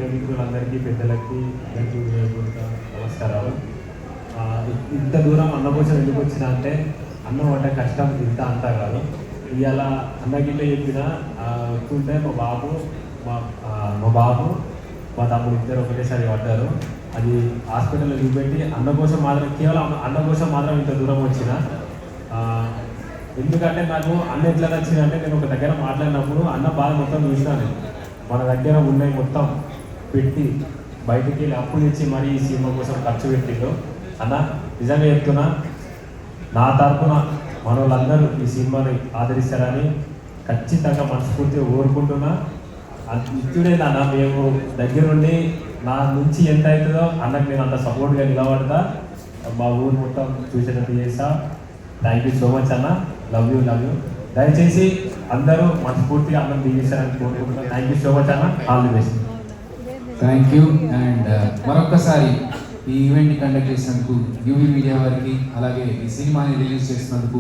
Media మిత్రులందరికీ పెద్దలకి నమస్కారాలు. ఇంత దూరం అన్న కోసం ఎందుకు వచ్చినా అంటే అన్నం అంటే కష్టం ఇంత అంతా కాదు. ఇవాళ అన్నగిట్ట చెప్పిన వస్తుంటే మా బాబు మా తమ్ముడు ఇద్దరు ఒకటేసారి పడ్డారు. అది హాస్పిటల్లో చూపెట్టి అన్న కోసం మాత్రం కేవలం అన్న కోసం మాత్రం ఇంత దూరం వచ్చిన. ఎందుకంటే నాకు అన్న ఎట్లా నచ్చిందంటే నేను ఒక దగ్గర మాట్లాడినప్పుడు అన్న బాధ మొత్తం చూసినాను. మన దగ్గర ఉన్నాయి మొత్తం పెట్టి బయటికి వెళ్ళి అప్పులు ఇచ్చి మరీ ఈ సినిమా కోసం ఖర్చు పెట్టిండు. అన్న నిజంగా చెప్తున్నా, నా తరఫున మన వాళ్ళందరూ ఈ సినిమాని ఆదరిస్తారని ఖచ్చితంగా మనస్ఫూర్తిగా కోరుకుంటున్నా. ఇచ్చుడేదన్న మేము దగ్గరుండి నా నుంచి ఎంత అవుతుందో అన్నకు నేను అంత సపోర్ట్గా నిలబడతా. మా ఊరు మొత్తం చూసేటట్టు చేస్తా. థ్యాంక్ యూ సో మచ్ అన్న. Love you. దయచేసి అందరూ మనస్ఫూర్తిగా అన్నం తీసేస్తారని కోరుకుంటున్నాను. థ్యాంక్ యూ సో మచ్ అన్న. All the best. Thank you. And మరొక్కసారి ఈ ఈవెంట్ని కండక్ట్ చేసినందుకు యూవీ మీడియా వారికి, అలాగే ఈ సినిమాని రిలీజ్ చేసినందుకు